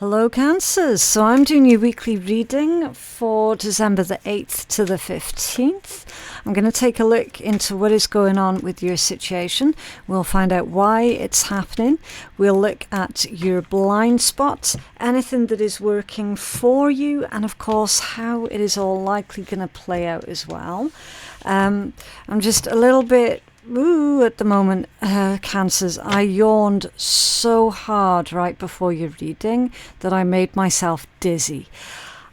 Hello Cancers, so I'm doing your weekly reading for December the 8th to the 15th. I'm going to take a look into what is going on with your situation. We'll find out why it's happening. We'll look at your blind spots, anything that is working for you, and of course how it is all likely going to play out as well. I'm just a little bit at the moment, Cancers. I yawned so hard right before your reading that I made myself dizzy.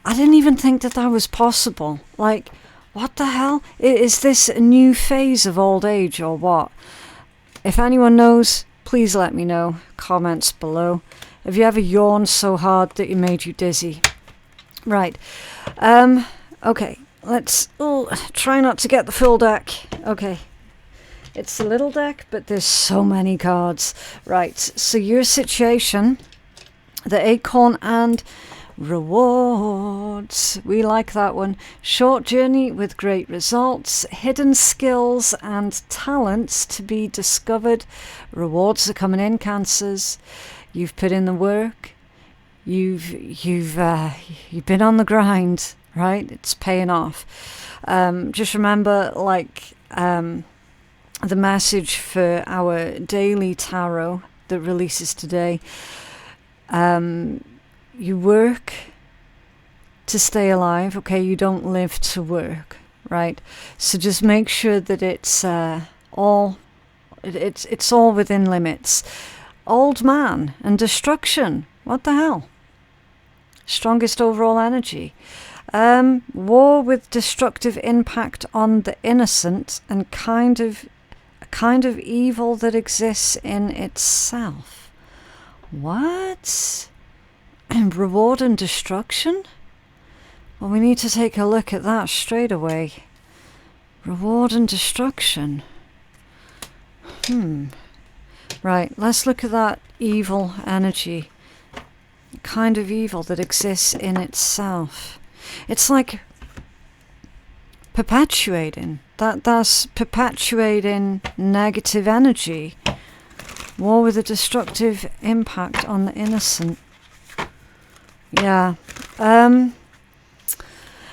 I didn't even think that was possible. Like, what the hell? Is this a new phase of old age or what? If anyone knows, please let me know. Comments below. Have you ever yawned so hard that it made you dizzy? Right. Okay. Let's try not to get the full deck. Okay. It's a little deck, but there's so many cards. Right, so your situation, the acorn and rewards. We like that one. Short journey with great results, hidden skills and talents to be discovered. Rewards are coming in, Cancers. You've put in the work. You've been on the grind, right? It's paying off. Just remember, the message for our daily tarot that releases today. You work to stay alive, okay? You don't live to work, right? So just make sure that it's all within limits. Old man and destruction. What the hell? Strongest overall energy. War with destructive impact on the innocent and kind of evil that exists in itself. What? And reward and destruction? Well, we need to take a look at that straight away. Reward and destruction. Right, let's look at that evil energy. Kind of evil that exists in itself. It's like perpetuating. That's perpetuating negative energy. War with a destructive impact on the innocent. Yeah.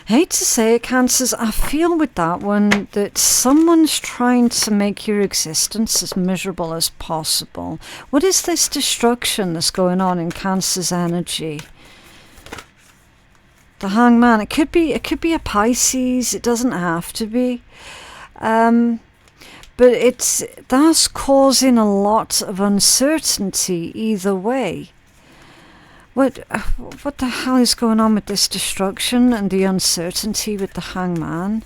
Hate to say it, Cancers, I feel with that one that someone's trying to make your existence as miserable as possible. What is this destruction that's going on in Cancer's energy? The Hangman. It could be a Pisces. It doesn't have to be. But that's causing a lot of uncertainty either way. What the hell is going on with this destruction and the uncertainty with the Hangman?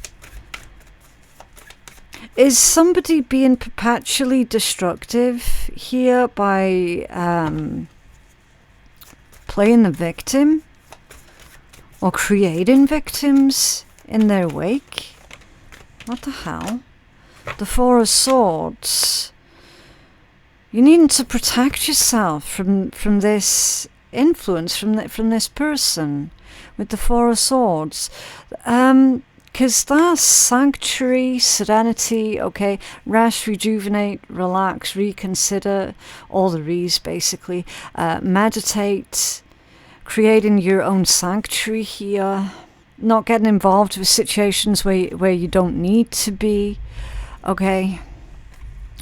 Is somebody being perpetually destructive here by playing the victim? Or creating victims in their wake? What the hell? The Four of Swords. You need to protect yourself from this influence, from this person with the Four of Swords. Because that's sanctuary, serenity, okay, rest, rejuvenate, relax, reconsider, all the re's basically. Meditate. Creating your own sanctuary here, not getting involved with situations where you don't need to be, okay?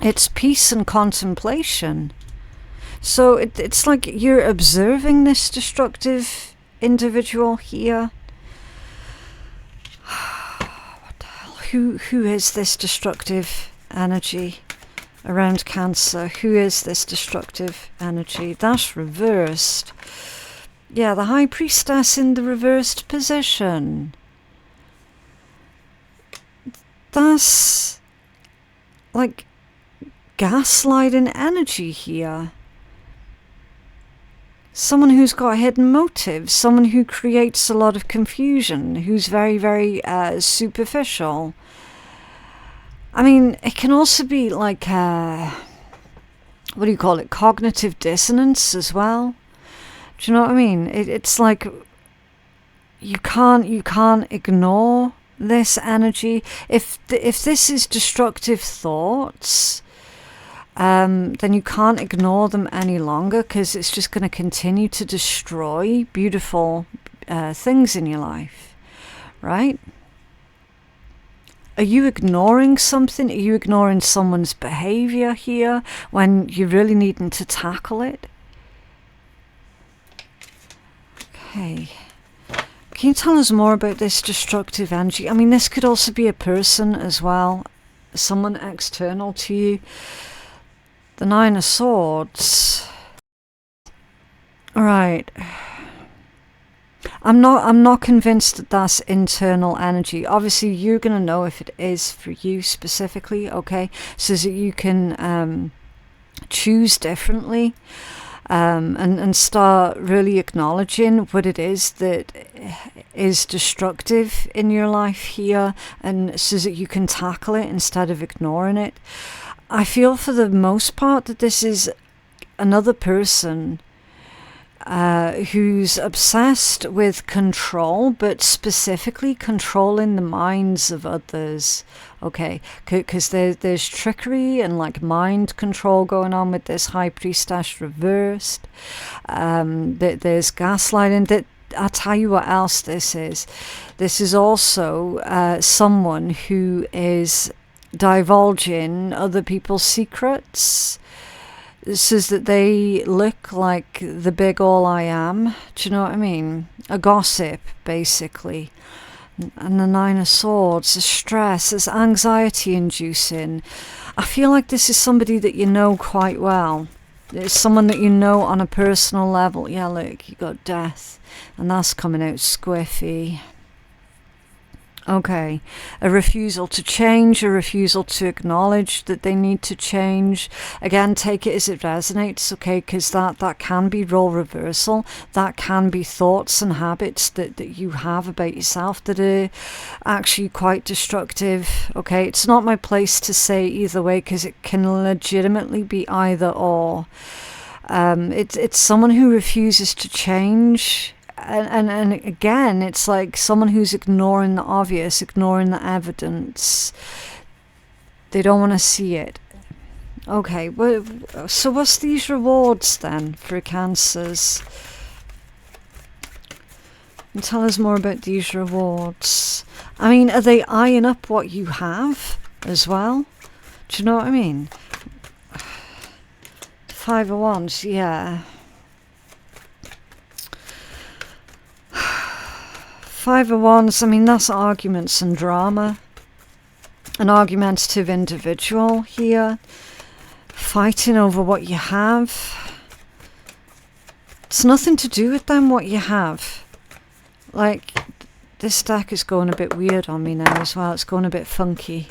It's peace and contemplation. So it's like you're observing this destructive individual here. What the hell? Who is this destructive energy around Cancer? Who is this destructive energy? That's reversed. Yeah, the High Priestess in the reversed position. That's like gaslighting energy here. Someone who's got hidden motives, someone who creates a lot of confusion, who's very, very superficial. I mean, it can also be like, what do you call it, cognitive dissonance as well. Do you know what I mean? It's like you can't ignore this energy. If this is destructive thoughts, then you can't ignore them any longer, because it's just going to continue to destroy beautiful things in your life, right? Are you ignoring something? Are you ignoring someone's behavior here when you're really needing to tackle it? Okay. Can you tell us more about this destructive energy? I mean, this could also be a person as well, someone external to you. The Nine of Swords. All right. I'm not convinced that that's internal energy. Obviously, you're going to know if it is for you specifically, okay? So that you can choose differently and start really acknowledging what it is that is destructive in your life here, and so that you can tackle it instead of ignoring it. I feel for the most part that this is another person who's obsessed with control, but specifically controlling the minds of others, okay? Because there's trickery and like mind control going on with this High Priestess reversed. There's gaslighting. I'll tell you what else this is. This is also someone who is divulging other people's secrets, so that they look like the big all I am. Do you know what I mean? A gossip, basically. And the Nine of Swords is stress, it's anxiety inducing. I feel like this is somebody that you know quite well. It's someone that you know on a personal level. Yeah, look, you got death, and that's coming out squiffy. Okay, a refusal to change, a refusal to acknowledge that they need to change. Again, take it as it resonates, okay, because that can be role reversal. That can be thoughts and habits that you have about yourself that are actually quite destructive, okay? It's not my place to say either way, because it can legitimately be either or. It's someone who refuses to change. And again, it's like someone who's ignoring the obvious, ignoring the evidence. They don't want to see it. Okay, well, so what's these rewards then for Cancers? And tell us more about these rewards. I mean, are they eyeing up what you have as well? Do you know what I mean? Five of Wands, yeah. Five of Wands, I mean, that's arguments and drama. An argumentative individual here. Fighting over what you have. It's nothing to do with them, what you have. Like, this deck is going a bit weird on me now as well. It's going a bit funky.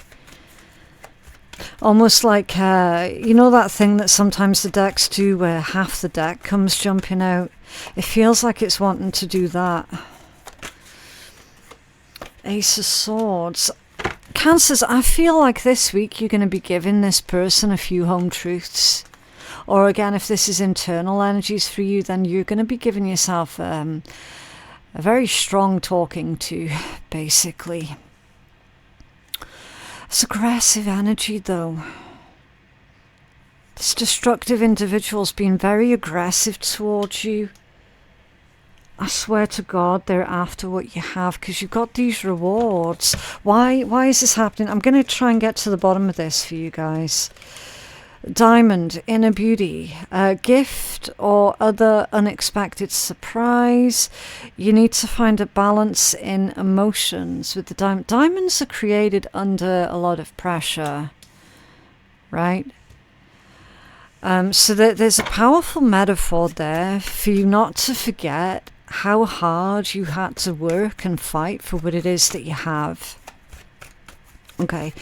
Almost like, you know that thing that sometimes the decks do where half the deck comes jumping out? It feels like it's wanting to do that. Ace of Swords. Cancers, I feel like this week you're going to be giving this person a few home truths. Or again, if this is internal energies for you, then you're going to be giving yourself a very strong talking to, basically. It's aggressive energy, though. This destructive individual's been very aggressive towards you. I swear to God, they're after what you have, because you've got these rewards. Why is this happening? I'm going to try and get to the bottom of this for you guys. Diamond, inner beauty, gift or other unexpected surprise. You need to find a balance in emotions with the diamond. Diamonds are created under a lot of pressure, right? So there's a powerful metaphor there for you not to forget how hard you had to work and fight for what it is that you have. Okay.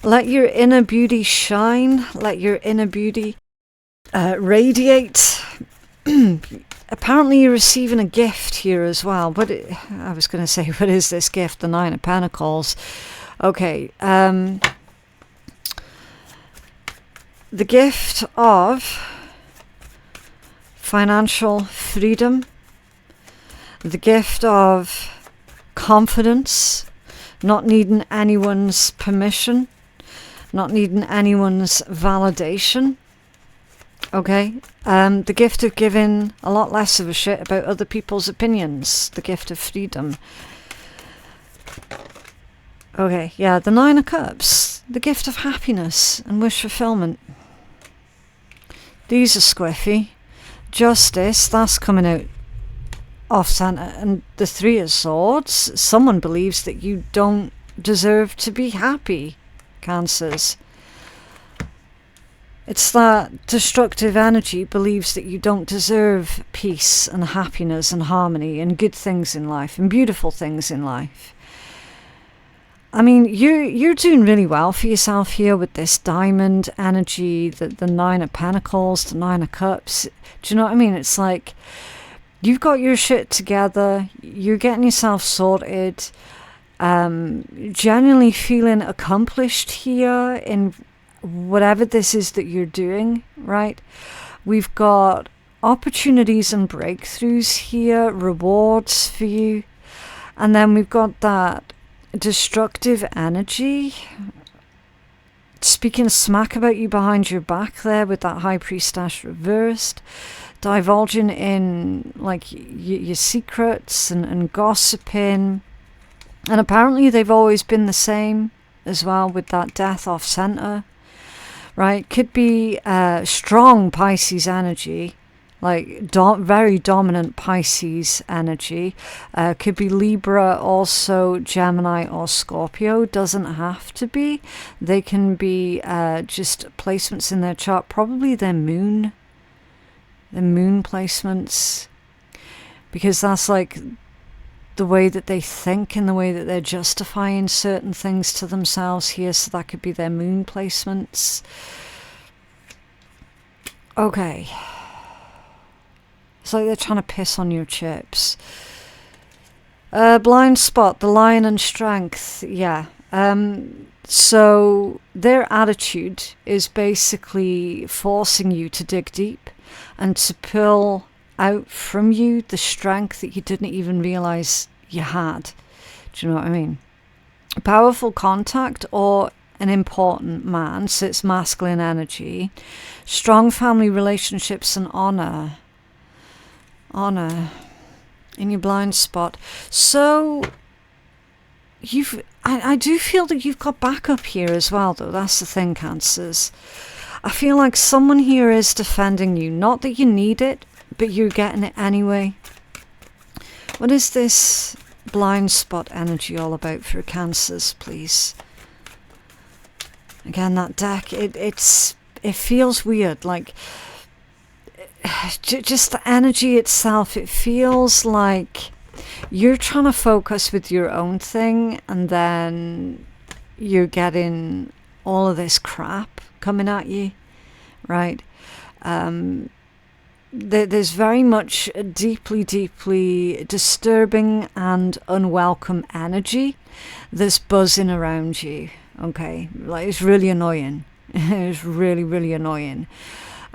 Let your inner beauty shine. Let your inner beauty radiate. Apparently you're receiving a gift here as well. I was going to say, what is this gift? The Nine of Pentacles. Okay. The gift of financial freedom. The gift of confidence. Not needing anyone's permission. not needing anyone's validation. Okay, the gift of giving a lot less of a shit about other people's opinions, the gift of freedom. Okay, yeah, the Nine of Cups, the gift of happiness and wish fulfillment. These are squiffy. Justice, that's coming out off center. And the Three of Swords, someone believes that you don't deserve to be happy, Cancers. It's that destructive energy believes that you don't deserve peace and happiness and harmony and good things in life and beautiful things in life. I mean, you're doing really well for yourself here with this diamond energy, the Nine of Pentacles, the Nine of Cups. Do you know what I mean? It's like you've got your shit together, you're getting yourself sorted, genuinely feeling accomplished here in whatever this is that you're doing, right? We've got opportunities and breakthroughs here, rewards for you. And then we've got that destructive energy speaking smack about you behind your back there with that High Priestess reversed, divulging in like your secrets and gossiping. And apparently they've always been the same as well with that death off center. Right, could be strong Pisces energy, like very dominant Pisces energy. Could be Libra, also Gemini or Scorpio. Doesn't have to be. They can be just placements in their chart. Probably their moon placements, because that's like the way that they think and the way that they're justifying certain things to themselves here. So that could be their moon placements. Okay. It's like they're trying to piss on your chips. Blind spot, the Lion and Strength. Yeah. So their attitude is basically forcing you to dig deep and to pull out from you the strength that you didn't even realize you had. Do you know what I mean? Powerful contact or an important man, so it's masculine energy. Strong family relationships and honor in your blind spot. So I do feel that you've got backup here as well, though. That's the thing, Cancers. I feel like someone here is defending you. Not that you need it, but you're getting it anyway. What is this blind spot energy all about for Cancers, please? Again, that deck, it feels weird. Like, just the energy itself, it feels like you're trying to focus with your own thing, and then you're getting all of this crap coming at you, right? There's very much a deeply disturbing and unwelcome energy that's buzzing around you, okay? Like, it's really annoying. It's really, really annoying.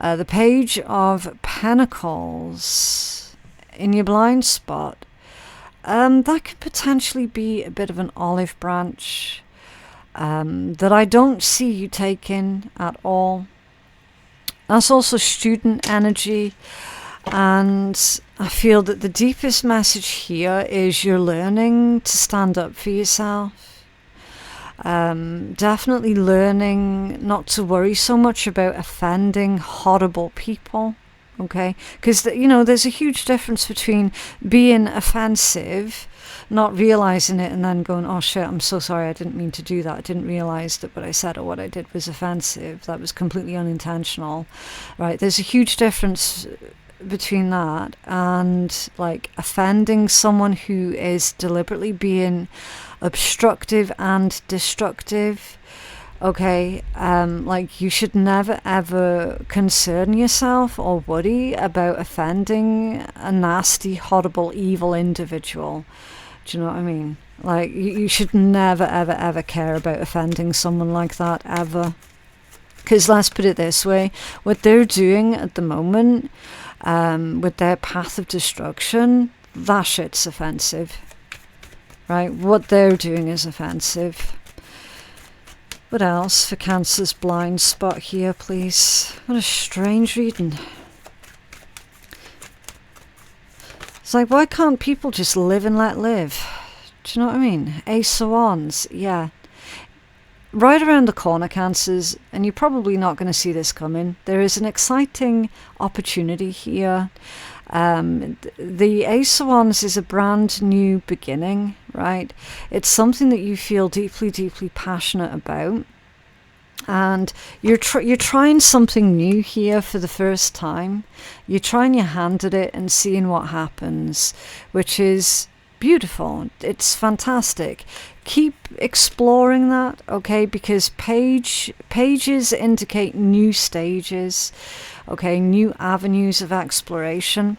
The Page of Pentacles in your blind spot, that could potentially be a bit of an olive branch that I don't see you taking at all. That's also student energy, and I feel that the deepest message here is you're learning to stand up for yourself. Definitely learning not to worry so much about offending horrible people, okay? Because, there's a huge difference between being offensive, not realizing it, and then going, oh shit, I'm so sorry, I didn't mean to do that. I didn't realize that what I said or what I did was offensive. That was completely unintentional, right? There's a huge difference between that and like offending someone who is deliberately being obstructive and destructive. Okay, like you should never ever concern yourself or worry about offending a nasty, horrible, evil individual. Do you know what I mean? Like, you should never ever ever care about offending someone like that, ever. Because let's put it this way, what they're doing at the moment, with their path of destruction, that shit's offensive. Right? What they're doing is offensive. What else for Cancer's blind spot here, please? What a strange reading. It's like, why can't people just live and let live? Do you know what I mean? Ace of Wands, yeah. Right around the corner, Cancers, and you're probably not going to see this coming. There is an exciting opportunity here. The Ace of Wands is a brand new beginning, right? It's something that you feel deeply, deeply passionate about. And you're trying something new here for the first time. You're trying your hand at it and seeing what happens, which is beautiful. It's fantastic. Keep exploring that, okay? Because pages indicate new stages, okay? New avenues of exploration.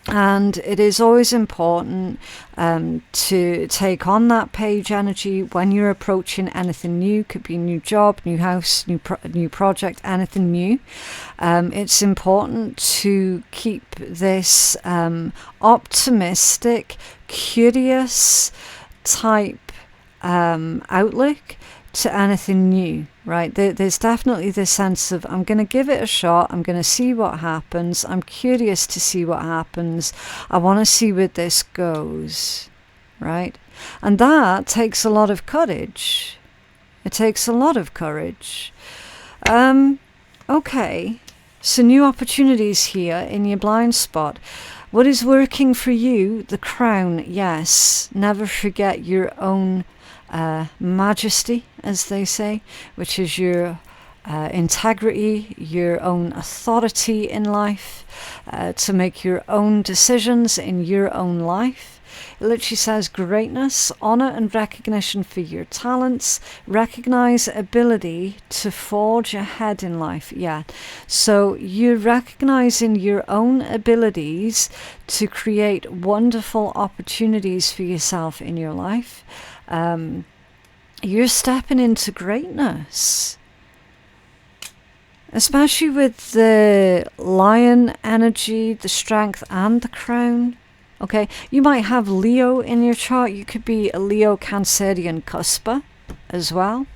And it is always important to take on that page energy when you're approaching anything new. Could be a new job, new house, new project, anything new. It's important to keep this optimistic, curious type outlook to anything new, right? There's definitely this sense of, I'm going to give it a shot, I'm going to see what happens, I'm curious to see what happens, I want to see where this goes, right? And that takes a lot of courage. It takes a lot of courage. Okay, so new opportunities here in your blind spot. What is working for you? The crown, yes. Never forget your own majesty, as they say, which is your integrity, your own authority in life, to make your own decisions in your own life. It literally says greatness, honor and recognition for your talents, recognize ability to forge ahead in life. Yeah, so you're recognizing your own abilities to create wonderful opportunities for yourself in your life. You're stepping into greatness, especially with the lion energy, the strength and the crown. Okay, you might have Leo in your chart. You could be a Leo Cancerian cusper as well.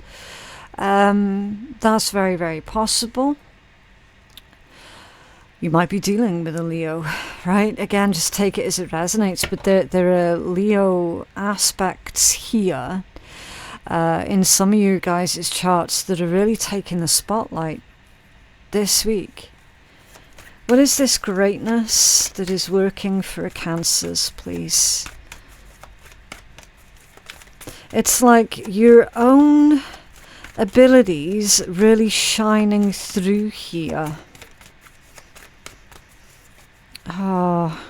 That's very, very possible. You might be dealing with a Leo, right? Again, just take it as it resonates. But there are Leo aspects here in some of you guys' charts that are really taking the spotlight this week. What is this greatness that is working for Cancers, please? It's like your own abilities really shining through here. Oh,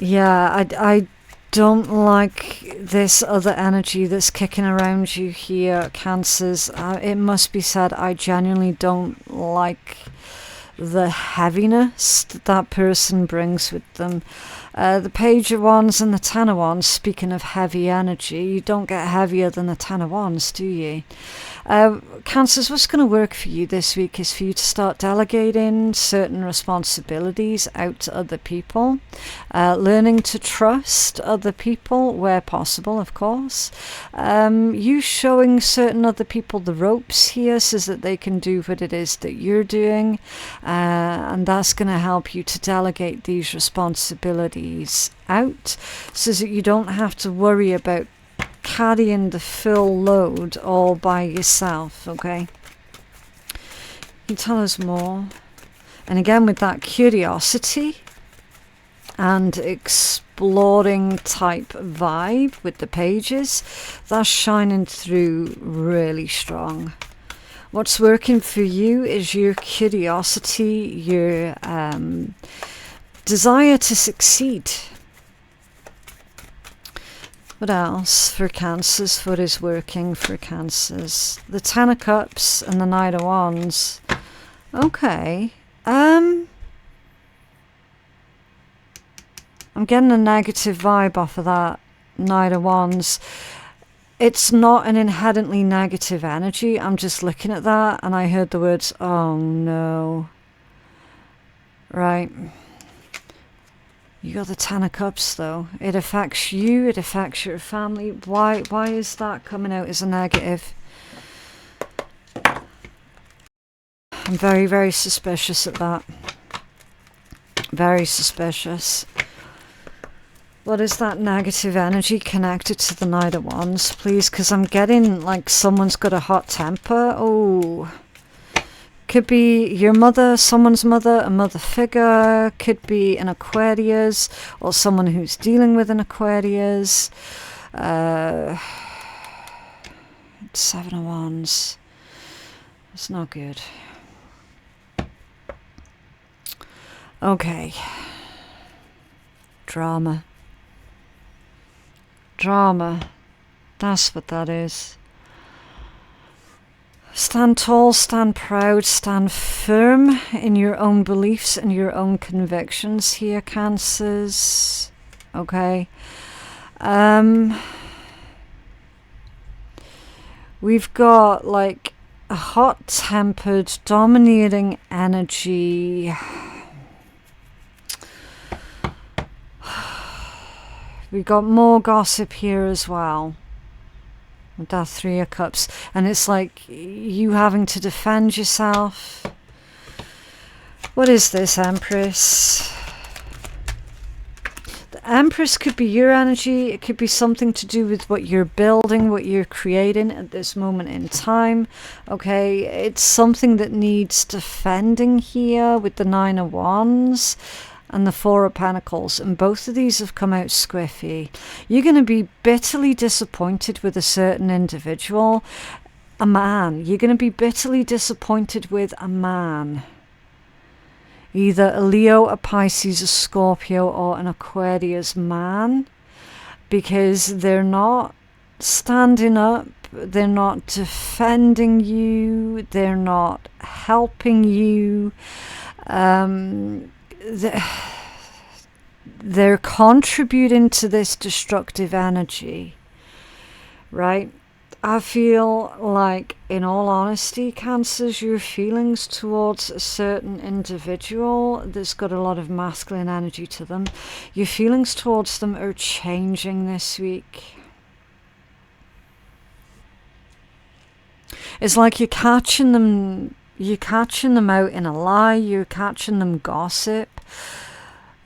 yeah, I don't like this other energy that's kicking around you here, Cancers. It must be said, I genuinely don't like the heaviness that person brings with them. The Page of Wands and the Ten of Wands, speaking of heavy energy, you don't get heavier than the Ten of Wands, do you? Cancers, what's going to work for you this week is for you to start delegating certain responsibilities out to other people, learning to trust other people where possible, of course. You showing certain other people the ropes here so that they can do what it is that you're doing, and that's going to help you to delegate these responsibilities out so that you don't have to worry about carrying the full load all by yourself, okay? Can you tell us more? And again, with that curiosity and exploring type vibe with the pages, that's shining through really strong. What's working for you is your curiosity, your desire to succeed. What else for Cancers? What is working for Cancers? The Ten of Cups and the Knight of Wands. Okay. I'm getting a negative vibe off of that Knight of Wands. It's not an inherently negative energy. I'm just looking at that and I heard the words, oh no. Right. You got the Ten of Cups though. It affects you, it affects your family. Why is that coming out as a negative? I'm very, very suspicious of that. Very suspicious. What is that negative energy connected to the Knight of Wands, please? Because I'm getting like someone's got a hot temper. Oh. Could be your mother, someone's mother, a mother figure. Could be an Aquarius or someone who's dealing with an Aquarius. 7 of Wands. It's not good. Okay. Drama. Drama. That's what that is. Stand tall, stand proud, stand firm in your own beliefs and your own convictions here, Cancers. Okay. We've got like a hot-tempered, dominating energy. We've got more gossip here as well. With that 3 of Cups. And it's like you having to defend yourself. What is this, Empress? The Empress could be your energy. It could be something to do with what you're building, what you're creating at this moment in time. Okay, it's something that needs defending here with the 9 of Wands. And the 4 of Pentacles, and both of these have come out squiffy. You're going to be bitterly disappointed with a certain individual, a man. You're going to be bitterly disappointed with a man. Either a Leo, a Pisces, a Scorpio, or an Aquarius man, because they're not standing up, they're not defending you, they're not helping you. They're contributing to this destructive energy, right? I feel like, in all honesty, Cancers, your feelings towards a certain individual that's got a lot of masculine energy to them, your feelings towards them are changing this week. It's like you're catching them out in a lie, you're catching them gossip,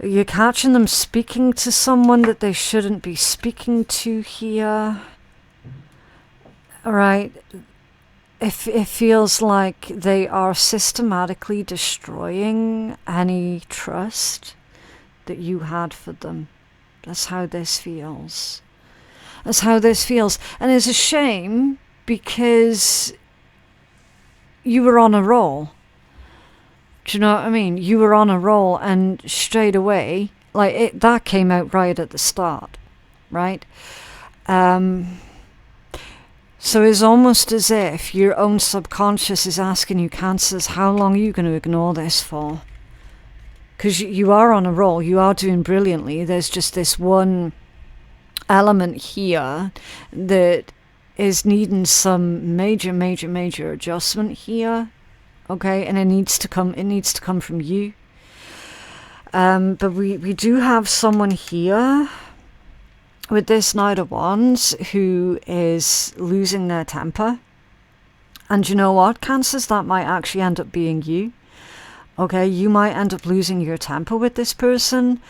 you're catching them speaking to someone that they shouldn't be speaking to here. Alright, it feels like they are systematically destroying any trust that you had for them. That's how this feels. That's how this feels. And it's a shame because you were on a roll. Do you know what I mean? You were on a roll, and straight away, like that came out right at the start, right? So it's almost as if your own subconscious is asking you, Cancers, how long are you going to ignore this for? Because you are on a roll, you are doing brilliantly. There's just this one element here that is needing some major adjustment here. Okay, and it needs to come from you. But we do have someone here with this Knight of Wands who is losing their temper. And you know what, Cancers, that might actually end up being you. Okay, you might end up losing your temper with this person.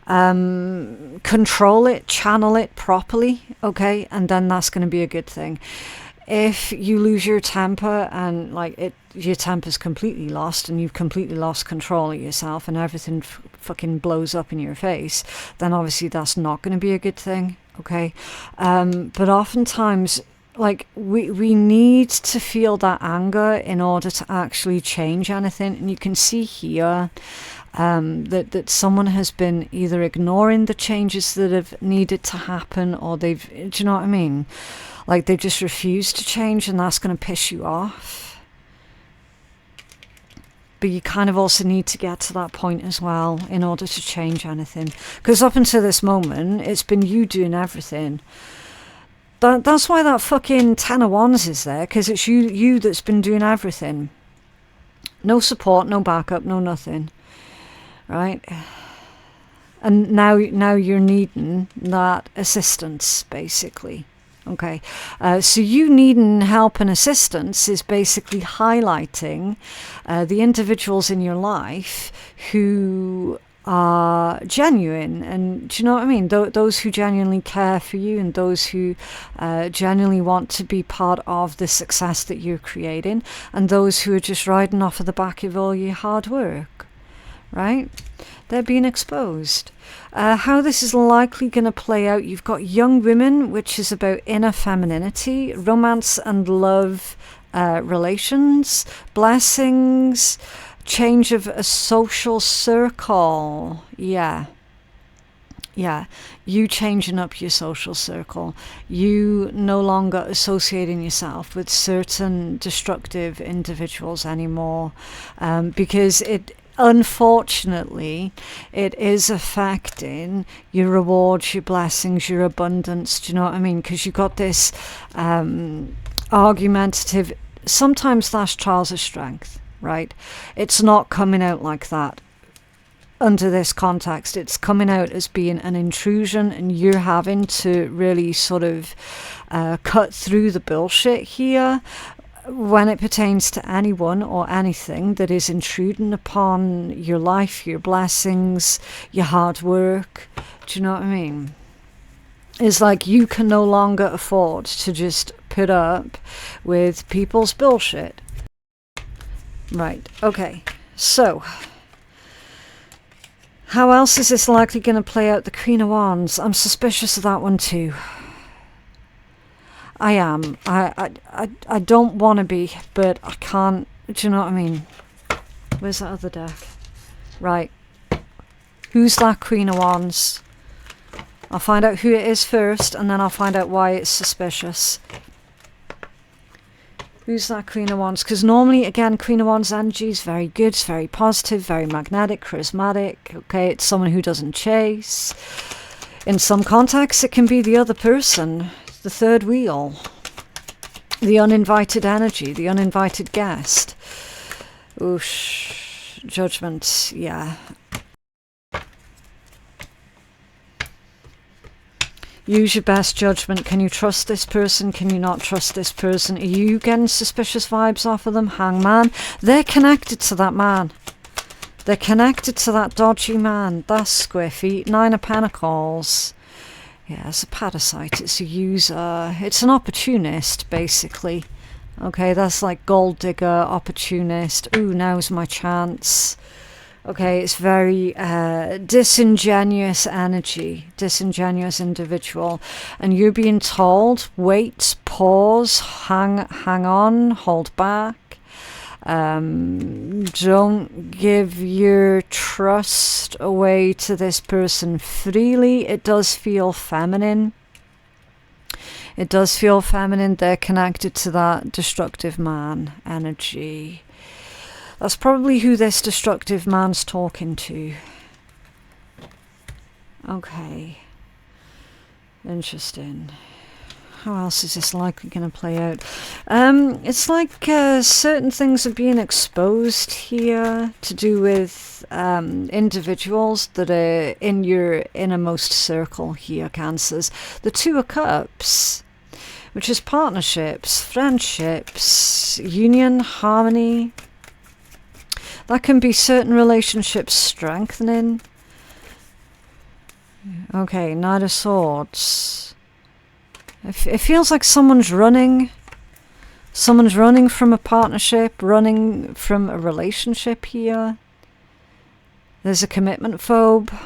Control it, channel it properly, okay, and then that's going to be a good thing. If you lose your temper and your temper's completely lost and you've completely lost control of yourself and everything fucking blows up in your face, then obviously that's not going to be a good thing, okay? But oftentimes, like, we need to feel that anger in order to actually change anything. And you can see here that someone has been either ignoring the changes that have needed to happen, or do you know what I mean? Like, they just refuse to change, and that's going to piss you off. But you kind of also need to get to that point as well in order to change anything. Because up until this moment, it's been you doing everything. That's why that fucking 10 of Wands is there, because it's you that's been doing everything. No support, no backup, no nothing. Right? And now you're needing that assistance, basically. Okay, so you needing help and assistance is basically highlighting the individuals in your life who are genuine, and do you know what I mean? Those who genuinely care for you, and those who genuinely want to be part of the success that you're creating, and those who are just riding off of the back of all your hard work, right? They're being exposed. How this is likely going to play out, you've got young women, which is about inner femininity, romance and love, relations, blessings, change of a social circle. Yeah, you changing up your social circle, you no longer associating yourself with certain destructive individuals anymore, because unfortunately it is affecting your rewards, your blessings, your abundance. Do you know what I mean? Because you've got this argumentative, sometimes that's trials of strength, right? It's not coming out like that under this context. It's coming out as being an intrusion, and you're having to really sort of cut through the bullshit here when it pertains to anyone or anything that is intruding upon your life, your blessings, your hard work. Do you know what I mean? It's like you can no longer afford to just put up with people's bullshit. Right, okay. So, how else is this likely going to play out? The Queen of Wands. I'm suspicious of that one too. I am. I don't want to be, but I can't. Do you know what I mean? Where's that other deck? Right. Who's that Queen of Wands? I'll find out who it is first, and then I'll find out why it's suspicious. Who's that Queen of Wands? Because normally, again, Queen of Wands energy is very good, it's very positive, very magnetic, charismatic. Okay, it's someone who doesn't chase. In some contexts, it can be the other person, the third wheel, the uninvited energy, the uninvited guest. Oosh, judgment, yeah. Use your best judgment. Can you trust this person? Can you not trust this person? Are you getting suspicious vibes off of them? Hangman. They're connected to that man. They're connected to that dodgy man. That's squiffy. Nine of Pentacles. Yeah, it's a parasite. It's a user. It's an opportunist, basically. Okay, that's like gold digger, opportunist. Ooh, now's my chance. Okay, it's very disingenuous energy, disingenuous individual. And you're being told, wait, pause, hang on, hold back. Don't give your trust away to this person freely. It does feel feminine. It does feel feminine. They're connected to that destructive man energy. That's probably who this destructive man's talking to. Okay. Interesting. How else is this likely going to play out? It's like certain things are being exposed here to do with individuals that are in your innermost circle here, Cancers. The Two of Cups, which is partnerships, friendships, union, harmony. That can be certain relationships strengthening. Okay, Knight of Swords. It feels like someone's running. Someone's running from a partnership, running from a relationship here. There's a commitment phobe.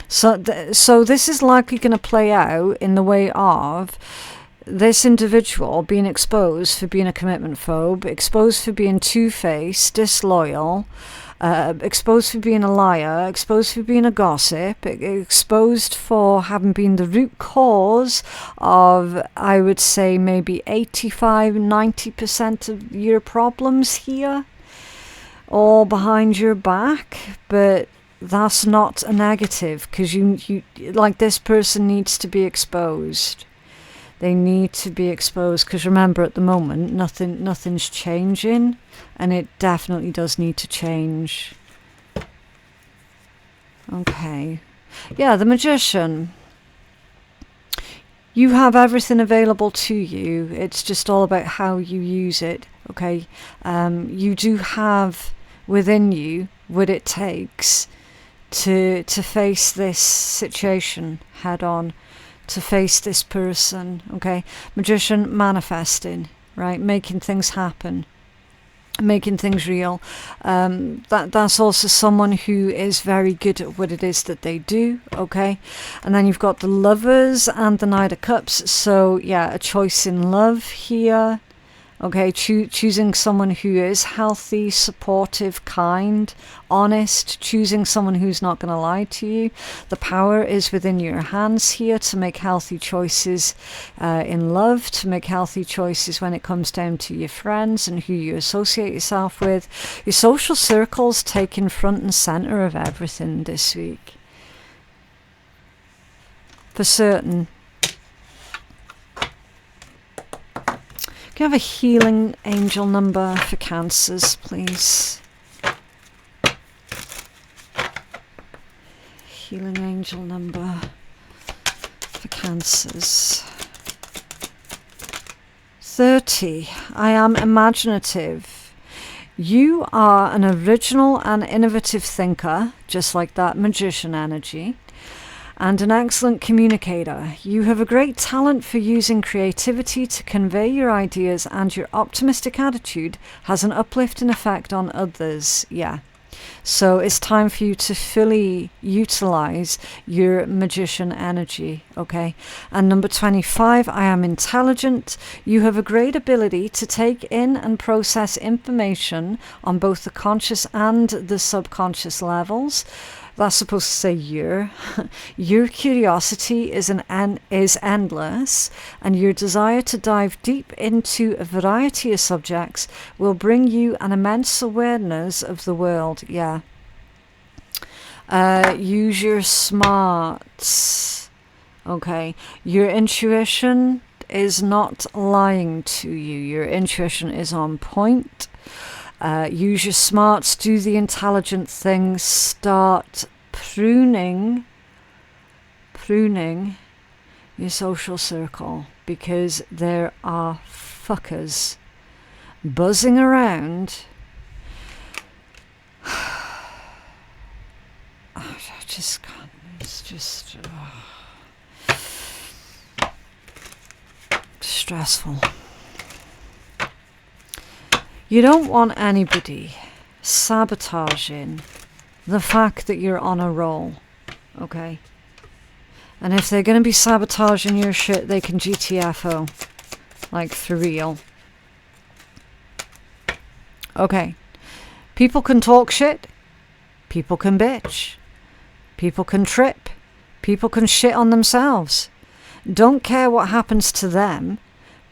So this is likely going to play out in the way of this individual being exposed for being a commitment phobe, exposed for being two-faced, disloyal, exposed for being a liar, exposed for being a gossip, exposed for having been the root cause of, I would say, maybe 85-90% of your problems here, all behind your back. But that's not a negative, because you like, this person needs to be exposed. They need to be exposed, because remember, at the moment, nothing's changing, and it definitely does need to change. Okay. Yeah, the Magician. You have everything available to you. It's just all about how you use it, okay? You do have within you what it takes to face this situation head on, to face this person, okay? Magician, manifesting, right? Making things happen, making things real. That's also someone who is very good at what it is that they do, okay? And then you've got the Lovers and the Knight of Cups. So yeah, a choice in love here, okay? Choosing someone who is healthy, supportive, kind, honest, choosing someone who's not going to lie to you. The power is within your hands here to make healthy choices in love, to make healthy choices when it comes down to your friends and who you associate yourself with. Your social circles taking front and center of everything this week. For certain. Can I have a healing angel number for Cancers, please? Healing angel number for Cancers. 30. I am imaginative. You are an original and innovative thinker, just like that magician energy, and an excellent communicator. You have a great talent for using creativity to convey your ideas, and your optimistic attitude has an uplifting effect on others. Yeah. So it's time for you to fully utilize your magician energy, okay? And number 25, I am intelligent. You have a great ability to take in and process information on both the conscious and the subconscious levels. That's supposed to say your curiosity is endless, and your desire to dive deep into a variety of subjects will bring you an immense awareness of the world. Yeah. Use your smarts. Okay. Your intuition is not lying to you. Your intuition is on point. Use your smarts, do the intelligent things, start pruning your social circle, because there are fuckers buzzing around. I just can't, it's just stressful. You don't want anybody sabotaging the fact that you're on a roll, okay? And if they're going to be sabotaging your shit, they can GTFO, like for real. Okay. People can talk shit. People can bitch. People can trip. People can shit on themselves. Don't care what happens to them,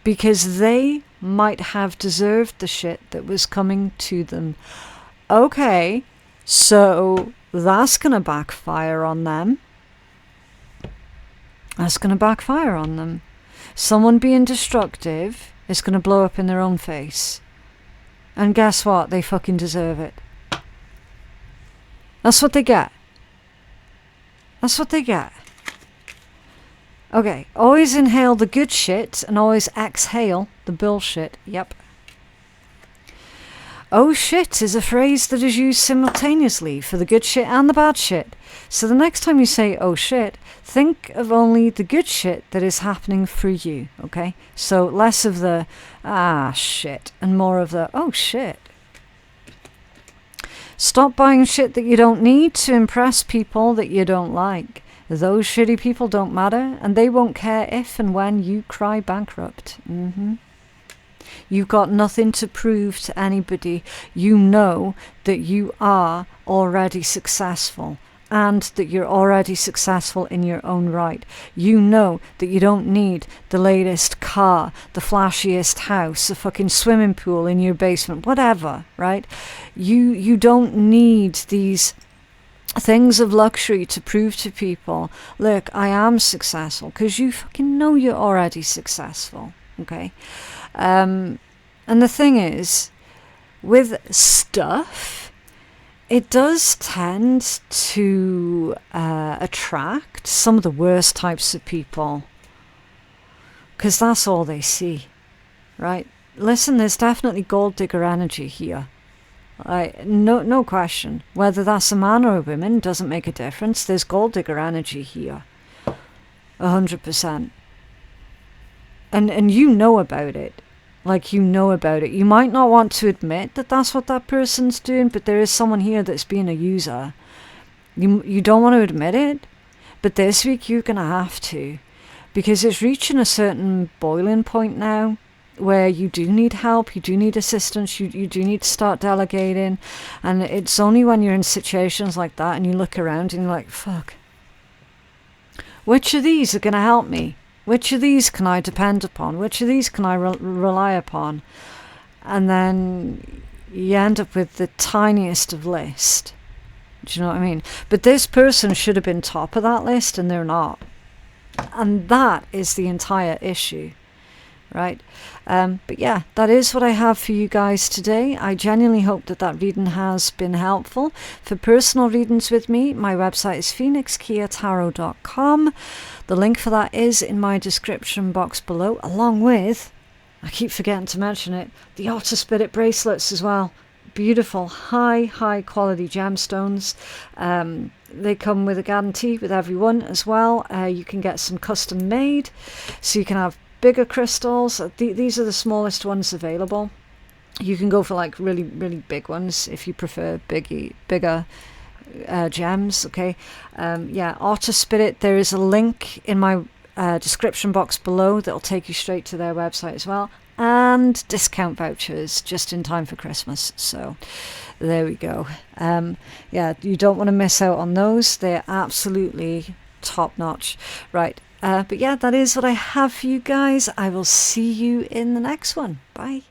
because they might have deserved the shit that was coming to them. Okay, so that's going to backfire on them. That's going to backfire on them. Someone being destructive is going to blow up in their own face. And guess what? They fucking deserve it. That's what they get. That's what they get. Okay, always inhale the good shit and always exhale the bullshit. Yep. Oh shit is a phrase that is used simultaneously for the good shit and the bad shit. So the next time you say oh shit, think of only the good shit that is happening for you, okay? So less of the ah shit and more of the oh shit. Stop buying shit that you don't need to impress people that you don't like. Those shitty people don't matter, and they won't care if and when you cry bankrupt. You've got nothing to prove to anybody. You know that you are already successful, and that you're already successful in your own right. You know that you don't need the latest car, the flashiest house, a fucking swimming pool in your basement, whatever, right? You don't need these things of luxury to prove to people, look, I am successful, because you fucking know you're already successful, okay? And the thing is, with stuff, it does tend to attract some of the worst types of people, because that's all they see, right? Listen, there's definitely gold digger energy here. No question. Whether that's a man or a woman doesn't make a difference. There's gold digger energy here. 100%. And you know about it. Like, you know about it. You might not want to admit that that's what that person's doing, but there is someone here that's being a user. You don't want to admit it, but this week you're going to have to. Because it's reaching a certain boiling point now where you do need help, you do need assistance, you do need to start delegating. And it's only when you're in situations like that and you look around and you're like, fuck, which of these are going to help me? Which of these can I depend upon? Which of these can I rely upon? And then you end up with the tiniest of list. Do you know what I mean? But this person should have been top of that list and they're not. And that is the entire issue, right? But yeah, that is what I have for you guys today. I genuinely hope that reading has been helpful. For personal readings with me, my website is phoenixkeiatarot.com. The link for that is in my description box below, along with, I keep forgetting to mention it, the Otter Spirit bracelets as well. Beautiful, high quality gemstones. They come with a guarantee with every one as well. You can get some custom made, so you can have bigger crystals. These are the smallest ones available. You can go for like really big ones if you prefer bigger gems. Okay, yeah, Otter Spirit. There is a link in my description box below that'll take you straight to their website as well, and discount vouchers just in time for Christmas. So there we go. Yeah, you don't want to miss out on those. They're absolutely top notch. Right. But yeah, that is what I have for you guys. I will see you in the next one. Bye.